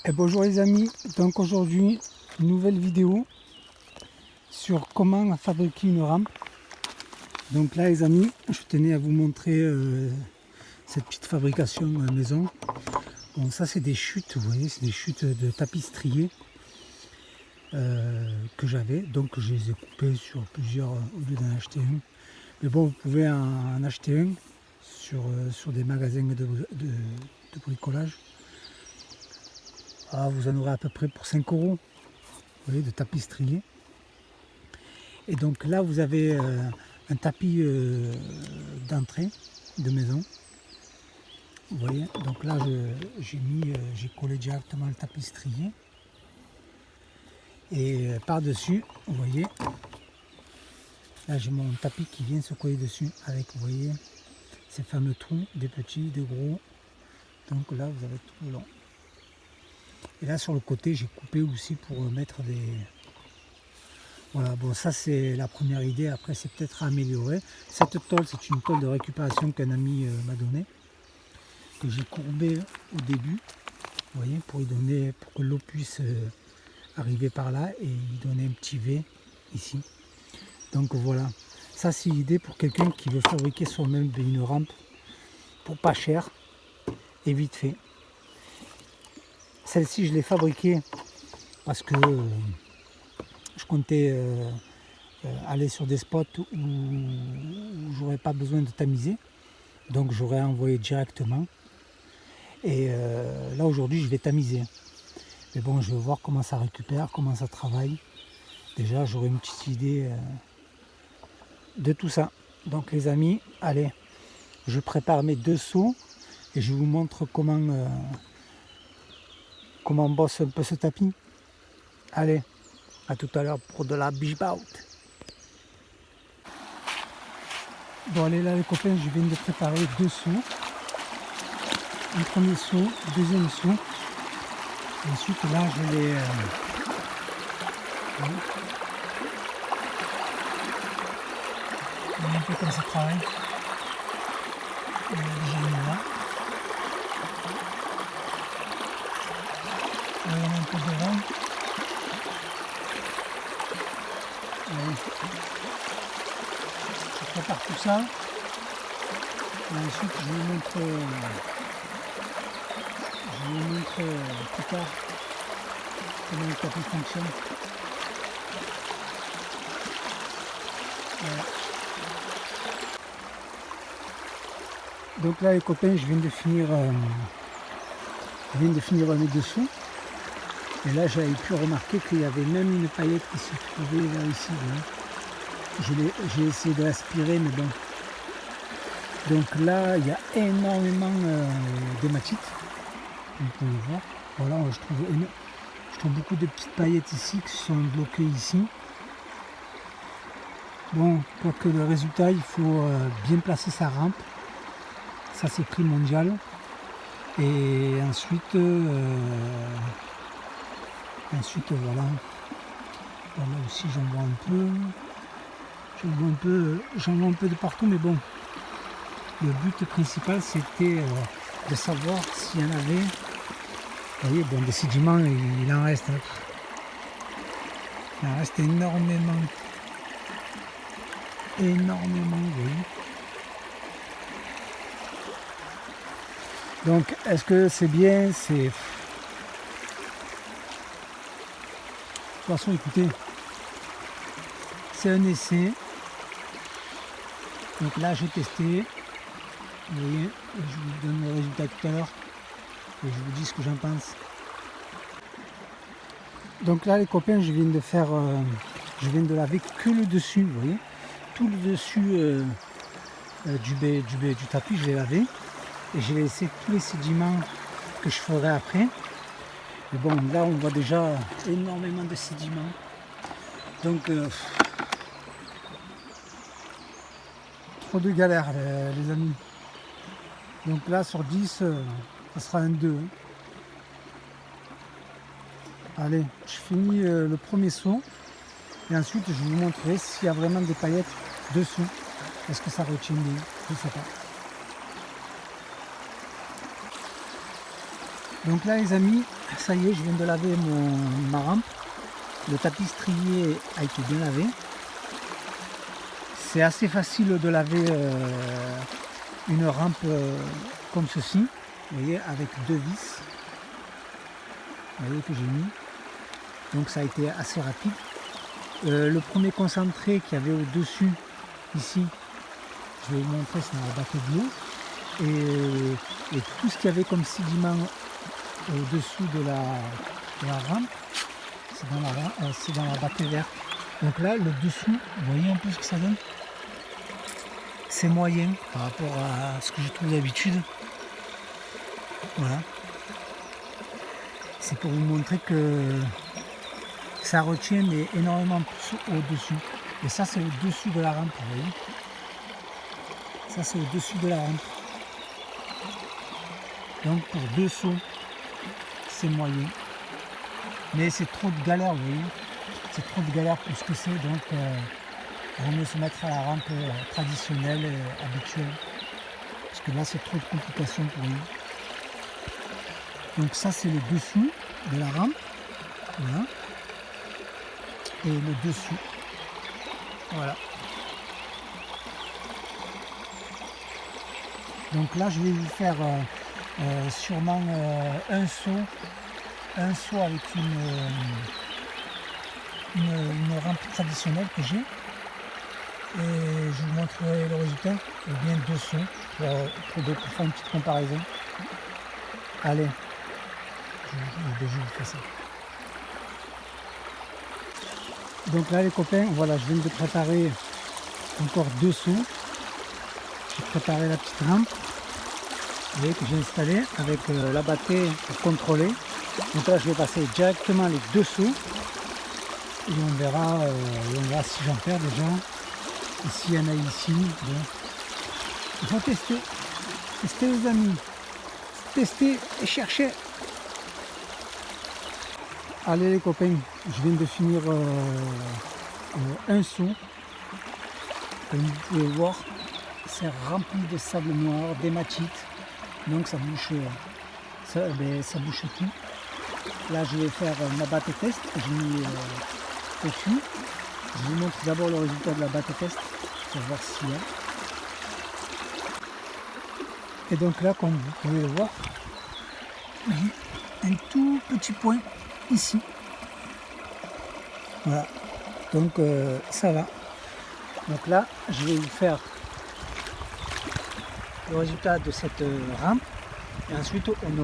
Et bonjour les amis, donc aujourd'hui une nouvelle vidéo sur comment fabriquer une rampe. Donc là les amis, je tenais à vous montrer cette petite fabrication maison. Bon, ça c'est des chutes, vous voyez, c'est des chutes de tapisserie que j'avais, donc je les ai coupées sur plusieurs au lieu d'en acheter un. Mais bon, vous pouvez en acheter un sur des magasins de bricolage. Ah, vous en aurez à peu près pour 5 €, vous voyez, de tapisserie. Et donc là, vous avez un tapis d'entrée de maison. Vous voyez, donc là, j'ai collé directement le tapisserie. Et par-dessus, vous voyez, là j'ai mon tapis qui vient se coller dessus avec, vous voyez, ces fameux trous, des petits, des gros. Donc là, vous avez tout le long. Et là, sur le côté, j'ai coupé aussi pour mettre des... Voilà, bon, ça c'est la première idée. Après, c'est peut-être à améliorer. Cette tôle, c'est une tôle de récupération qu'un ami m'a donnée, que j'ai courbée au début, vous voyez, pour que l'eau puisse arriver par là et y donner un petit V ici. Donc voilà, ça c'est l'idée pour quelqu'un qui veut fabriquer soi-même une rampe pour pas cher et vite fait. Celle-ci, je l'ai fabriquée parce que je comptais aller sur des spots où j'aurais pas besoin de tamiser, donc j'aurais envoyé directement. Et là aujourd'hui, je vais tamiser. Mais bon, je vais voir comment ça récupère, comment ça travaille. Déjà, j'aurai une petite idée de tout ça. Donc les amis, allez, je prépare mes 2 seaux et je vous montre comment on bosse un peu ce tapis. Allez, à tout à l'heure pour de la biche-bout. Bon allez là les copains, je viens de préparer 2 seaux. Un premier seau, deuxième seau. Et ensuite là je les... un peu comme ça travaille. Il y a déjà une là. Là, il y en a un peu devant. Je prépare tout ça. Et ensuite je vous montre plus tard comment le tapis fonctionne. Voilà. Donc là les copains, je viens de finir mes 2 seaux. Et là j'avais pu remarquer qu'il y avait même une paillette qui se trouvait là ici. J'ai essayé de l'aspirer, mais bon. Donc là il y a énormément d'hématite. Vous pouvez voir. Voilà, je trouve beaucoup de petites paillettes ici qui sont bloquées ici. Bon, quoique le résultat, il faut bien placer sa rampe. Ça c'est primordial. Et ensuite voilà. Là aussi j'en vois un peu de partout, mais bon. Le but principal c'était de savoir s'il y en avait. Vous voyez, bon, des sédiments, il en reste. Il en reste énormément. Énormément, vous voyez. Donc, est-ce que c'est bien? C'est... De toute façon, écoutez, c'est un essai. Donc là, j'ai testé. Vous voyez, je vous donne le résultat tout à l'heure. Et je vous dis ce que j'en pense. Donc là, les copains, je viens de laver que le dessus, vous voyez. Tout le dessus du tapis, je l'ai lavé. Et j'ai laissé tous les sédiments que je ferai après. Mais bon, là, on voit déjà énormément de sédiments. Donc, trop de galères, les amis. Donc là, sur 10, ça sera un 2. Allez, je finis le premier seau. Et ensuite, je vous montrerai s'il y a vraiment des paillettes dessous. Est-ce que ça retient bien? Je ne sais pas. Donc là, les amis, Ça y est, je viens de laver ma rampe. Le tapis strié a été bien lavé. C'est assez facile de laver une rampe comme ceci, vous voyez, avec 2 vis, vous voyez, que j'ai mis. Donc ça a été assez rapide. Le premier concentré qu'il y avait au-dessus, ici, je vais vous montrer, c'est dans la baquette de l'eau. Et tout ce qu'il y avait comme sédiment au-dessous de la rampe, c'est dans la baquette verte. Donc là, le dessous, vous voyez un peu ce que ça donne? C'est moyen par rapport à ce que je trouve d'habitude. Voilà. C'est pour vous montrer que ça retient mais énormément plus au-dessus. Et ça, c'est au-dessus de la rampe, vous voyez. Ça, c'est au-dessus de la rampe. Donc pour 2 sauts, c'est moyen. Mais c'est trop de galère, vous voyez. C'est trop de galère pour ce que c'est. Donc il vaut mieux se mettre à la rampe traditionnelle et habituelle. Parce que là, c'est trop de complications pour lui. Donc ça, c'est le dessous de la rampe. Voilà. Et le dessus. Voilà. Donc là, je vais vous faire sûrement un saut avec une rampe traditionnelle que j'ai. Et je vous montrerai le résultat, ou bien 2 sauts pour faire une petite comparaison. Allez, je vous fais ça. Donc là les copains, voilà, je viens de préparer encore 2 sauts. J'ai préparé la petite rampe, vous voyez, que j'ai installée avec la batterie pour contrôler. Donc là je vais passer directement les 2 sauts et on verra si j'en perds déjà. Et s'il y en a ici, bon. Il faut tester. Tester les amis. Tester et chercher. Allez les copains, je viens de finir un saut. Comme vous pouvez voir, c'est rempli de sable noir, d'hématite. Donc ça bouche tout. Là je vais faire ma batte test que j'ai mis au-dessus. Je vous montre d'abord le résultat de la batte test pour voir s'il y a. Et donc là, comme vous pouvez le voir, un tout petit point ici. Voilà. Donc ça va. Donc là, je vais vous faire le résultat de cette rampe. Et ensuite, on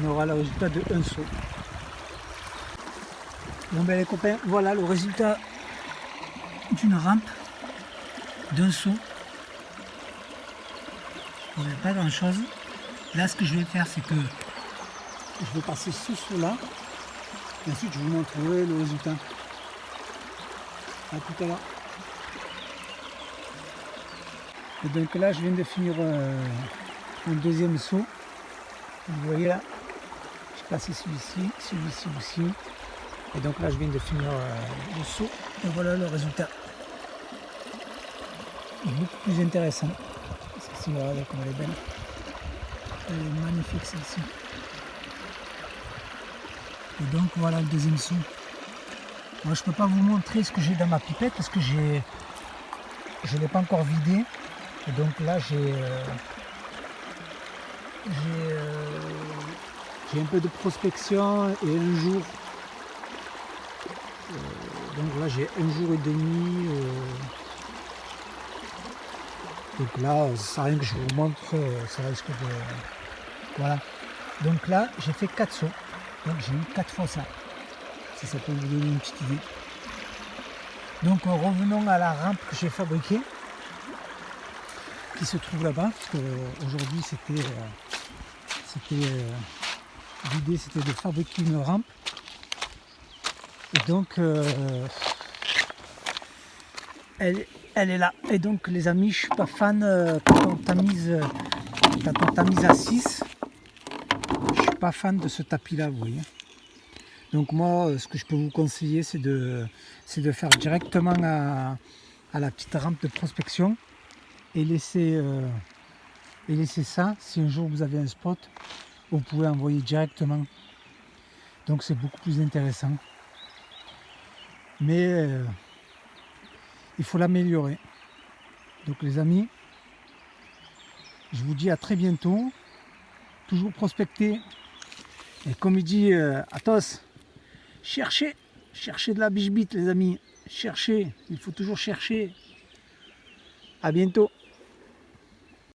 aura le résultat de un saut. Bon ben les copains, voilà le résultat d'une rampe, d'un saut. Il n'y a pas grand chose. Là ce que je vais faire, c'est que je vais passer ce saut là. Et ensuite je vous montrerai le résultat. À tout à l'heure. Et donc là je viens de finir un deuxième saut. Vous voyez là, j'ai passé celui-ci, celui-ci aussi. Et donc là je viens de finir le saut et voilà le résultat. Il est beaucoup plus intéressant. Celle-ci, regardez comme elle est belle. Elle est magnifique celle-ci. Et donc voilà le deuxième saut. Moi je ne peux pas vous montrer ce que j'ai dans ma pipette parce que je ne l'ai pas encore vidé. Et donc là j'ai un peu de prospection et un jour. Donc là j'ai 1 jour et demi. Donc là, ça sert à rien que je vous montre, ça risque de. Voilà. Donc là, j'ai fait 4 sauts. Donc j'ai eu 4 fois ça. Si ça peut vous donner une petite idée. Donc revenons à la rampe que j'ai fabriquée. Qui se trouve là-bas. Parce qu'aujourd'hui l'idée c'était de fabriquer une rampe. Et donc elle est là. Et donc les amis, je suis pas fan quand on tamise à 6. Je suis pas fan de ce tapis là, vous voyez. Donc moi ce que je peux vous conseiller c'est de faire directement à la petite rampe de prospection et laisser ça si un jour vous avez un spot vous pouvez envoyer directement. Donc c'est beaucoup plus intéressant. Mais il faut l'améliorer. Donc les amis, je vous dis à très bientôt. Toujours prospecter. Et comme il dit Athos, cherchez de la biche-bite les amis. Cherchez, il faut toujours chercher. À bientôt.